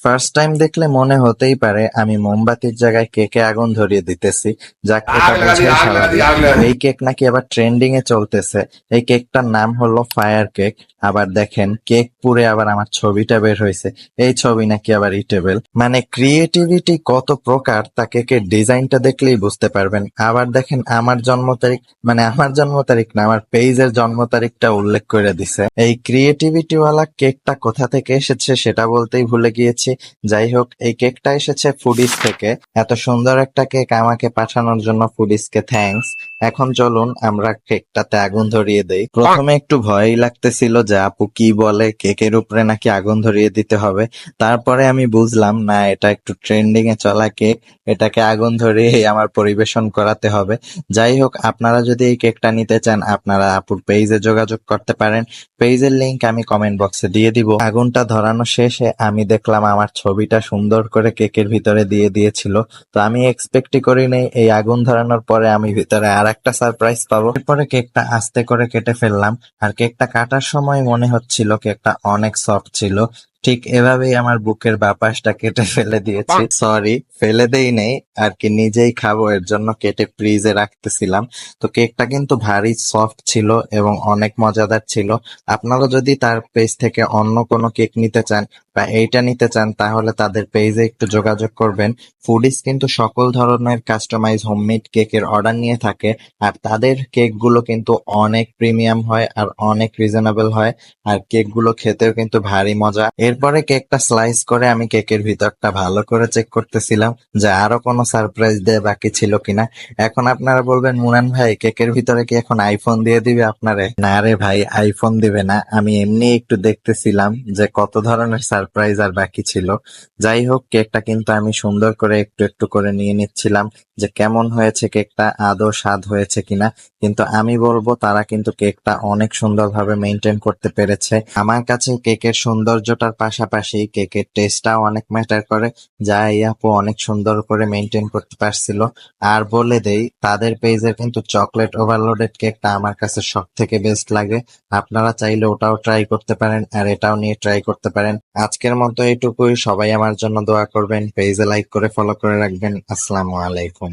First time দেখলে মনে হতেই পারে আমি মোমবাতির জায়গায় কেকে আগুন ধরিয়ে দিতেছি। যাক, এটা বোঝাই স্বাভাবিক। এই কেক নাকি আবার ট্রেন্ডিং এ চলতেছে। এই কেকটার নাম হলো ফায়ার কেক। আবার দেখেন, কেক পুড়ে আবার আমার ছবিটা বের হয়েছে। এই ছবি নাকি আবার ইটেবল। মানে ক্রিয়েটিভিটি কত প্রকার তা কেকের ডিজাইনটা দেখলেই বুঝতে পারবেন। আবার দেখেন, আমার জন্ম তারিখ, মানে আমার জন্ম তারিখ না, আমার পেজের জন্ম তারিখটা উল্লেখ করে দিছে। এই ক্রিয়েটিভিটি ওয়ালা কেকটা কোথা থেকে এসেছে সেটা বলতেই ভুলে গিয়েছি। যাই হোক, এই কেকটা এসেছে ফুডিজ থেকে। এত সুন্দর একটা কেক আমাকে পাঠানোর জন্য ফুডিজকে থ্যাঙ্কস। এখন চলুন আমরা কেকটাতে আগুন ধরিয়ে দেই। প্রথমে একটু ভয়ই লাগতেছিল যে আপু কি বলে, কেকের উপরে নাকি আগুন ধরিয়ে দিতে হবে। তারপরে আমি বুঝলাম না, এটা একটু ট্রেন্ডিং এ চলা কেক, এটাকে আগুন ধরিয়ে আমার পরিবেশন করাতে হবে। যাই হোক, আপনারা যদি এই কেকটা নিতে চান আপনারা আপুর পেজে যোগাযোগ করতে পারেন। পেজের লিংক আমি কমেন্ট বক্সে দিয়ে দিব। আগুনটা ধরানো শেষে আমি দেখলাম আমার ছবিটা সুন্দর করে কেকের ভিতরে দিয়ে দিয়েছিল। তো আমি এক্সপেক্টই করিনি এই আগুন ধরানোর পরে আমি ভিতরে আর একটা সারপ্রাইজ পাবো। এরপরে কেকটা আস্তে করে কেটে ফেললাম। আর কেকটা কাটার সময় মনে হচ্ছিল কেকটা অনেক সফট ছিল। ঠিক এভাবেই আমার বুকের বাপাসটা কেটে ফেলে দিয়েছি। সরি, ফেলে দেই নেই আর কি, নিজেই খাবো এর জন্য কেটে ফ্রিজে রাখতেছিলাম। তো কেকটা কিন্তু ভারী সফট ছিল এবং অনেক মজাদার ছিল। আপনারা যদি তার পেজ থেকে অন্য কোনো কেক নিতে চান বা এইটা নিতে চান তাহলে তাদের পেজে একটু যোগাযোগ করবেন। ফুডিজ কিন্তু সকল ধরনের কাস্টমাইজ হোমমেড কেকের অর্ডার নিয়ে থাকে। আর তাদের কেকগুলো কিন্তু অনেক প্রিমিয়াম হয় আর অনেক রিজনেবল হয়। আর কেকগুলো খেতেও কিন্তু ভারী মজা। এরপরে কেকটা স্লাইস করে আমি কেকের ভিতরটা ভালো করে চেক করতেছিলাম যে আরো কোনো সারপ্রাইজ দিয়ে বাকি ছিল কিনা। এখন আপনারা বলবেন, মুনান ভাই কেকের ভিতরে কি এখন আইফোন দিয়ে দিবে আপনারে? না রে ভাই, আইফোন দিবে না। আমি এমনি একটু দেখতেছিলাম যে কত ধরনের সারপ্রাইজ আর বাকি ছিল। যাই হোক, কেকটা কিন্তু আমি সুন্দর করে একটু একটু করে নিয়ে নিচ্ছিলাম যে কেমন হয়েছে কেকটা, আদৌ স্বাদ হয়েছে কিনা। কিন্তু আমি বলবো তারা কিন্তু কেকটা অনেক সুন্দরভাবে মেনটেন করতে পেরেছে। আমার কাছে কেকের সৌন্দর্যটার পাশাপাশি কেকের টেস্টটাও অনেক ম্যাটার করে, যা এই আপু অনেক সুন্দর করে মেনটেন করতে পারছিল। আর বলে দেই, তাদের পেজের কিন্তু চকলেট ওভারলোডেড কেকটা আমার কাছে সব থেকে বেস্ট লাগে। আপনারা চাইলে ওটাও ট্রাই করতে পারেন আর এটাও নিয়ে ট্রাই করতে পারেন। আজকের মতো এইটুকুই। সবাই আমার জন্য দোয়া করবেন, পেজে লাইক করে ফলো করে রাখবেন। আসসালামু আলাইকুম।